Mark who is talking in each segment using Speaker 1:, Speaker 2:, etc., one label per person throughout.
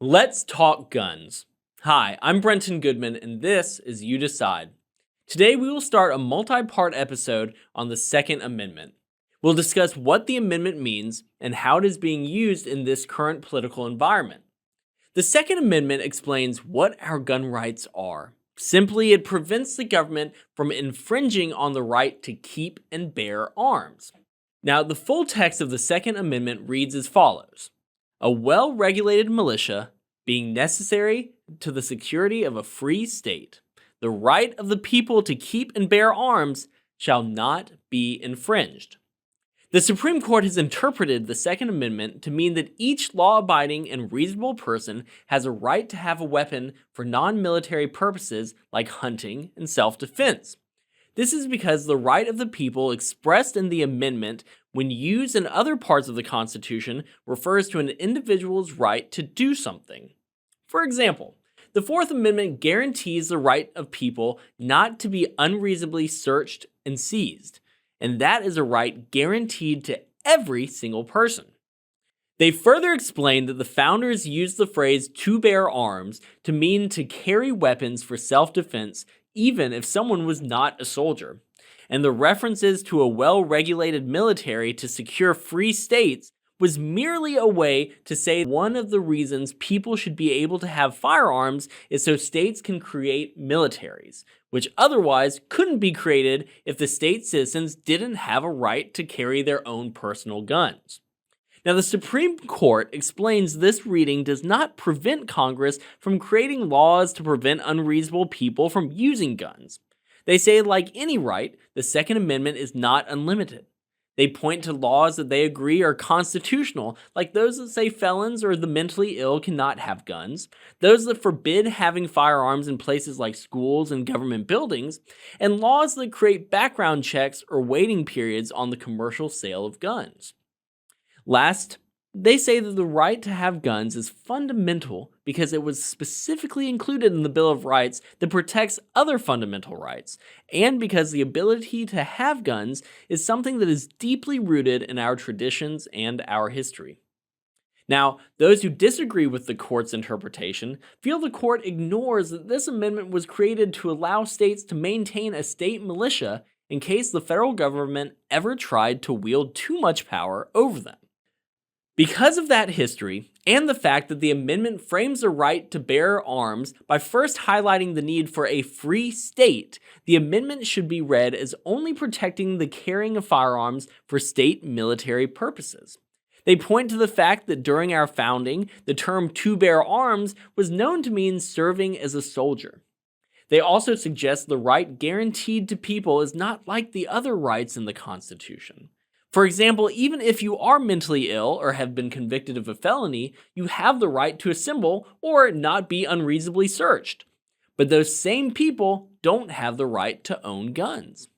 Speaker 1: Let's talk guns. Hi, I'm Brenton Goodman, and this is You Decide. Today, we will start a multi part episode on the Second Amendment. We'll discuss what the amendment means and how it is being used in this current political environment. The Second Amendment explains what our gun rights are. Simply, it prevents the government from infringing on the right to keep and bear arms. Now, the full text of the Second Amendment reads as follows: a well regulated militia being necessary to the security of a free state. The right of the people to keep and bear arms shall not be infringed. The Supreme Court has interpreted the Second Amendment to mean that each law abiding and reasonable person has a right to have a weapon for non military purposes like hunting and self defense. This is because the right of the people expressed in the amendment, when used in other parts of the Constitution, refers to an individual's right to do something. For example, the Fourth Amendment guarantees the right of people not to be unreasonably searched and seized, and that is a right guaranteed to every single person. They further explained that the founders used the phrase to bear arms to mean to carry weapons for self-defense even if someone was not a soldier, and the references to a well-regulated military to secure free states was merely a way to say one of the reasons people should be able to have firearms is so states can create militaries, which otherwise couldn't be created if the state citizens didn't have a right to carry their own personal guns. Now, the Supreme Court explains this reading does not prevent Congress from creating laws to prevent unreasonable people from using guns. They say, like any right, the Second Amendment is not unlimited. They point to laws that they agree are constitutional, like those that say felons or the mentally ill cannot have guns, those that forbid having firearms in places like schools and government buildings, and laws that create background checks or waiting periods on the commercial sale of guns. Last, they say that the right to have guns is fundamental because it was specifically included in the Bill of Rights that protects other fundamental rights, and because the ability to have guns is something that is deeply rooted in our traditions and our history. Now, those who disagree with the court's interpretation feel the court ignores that this amendment was created to allow states to maintain a state militia in case the federal government ever tried to wield too much power over them. Because of that history, and the fact that the amendment frames the right to bear arms by first highlighting the need for a free state, the amendment should be read as only protecting the carrying of firearms for state military purposes. They point to the fact that during our founding, the term to bear arms was known to mean serving as a soldier. They also suggest the right guaranteed to people is not like the other rights in the Constitution. For example, even if you are mentally ill or have been convicted of a felony, you have the right to assemble or not be unreasonably searched. But those same people don't have the right to own guns.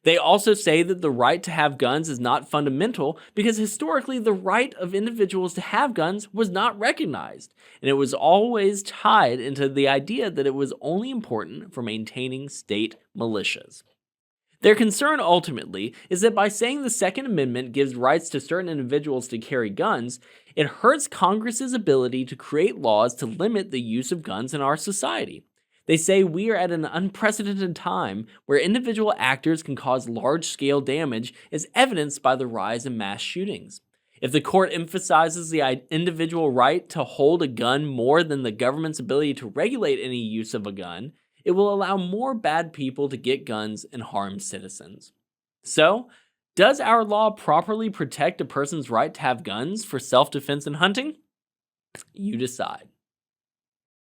Speaker 1: They also say that the right to have guns is not fundamental because historically the right of individuals to have guns was not recognized, and it was always tied into the idea that it was only important for maintaining state militias. Their concern ultimately is that by saying the Second Amendment gives rights to certain individuals to carry guns, it hurts Congress's ability to create laws to limit the use of guns in our society. They say we are at an unprecedented time where individual actors can cause large-scale damage as evidenced by the rise in mass shootings. If the court emphasizes the individual right to hold a gun more than the government's ability to regulate any use of a gun, it will allow more bad people to get guns and harm citizens. So, does our law properly protect a person's right to have guns for self-defense and hunting? You decide.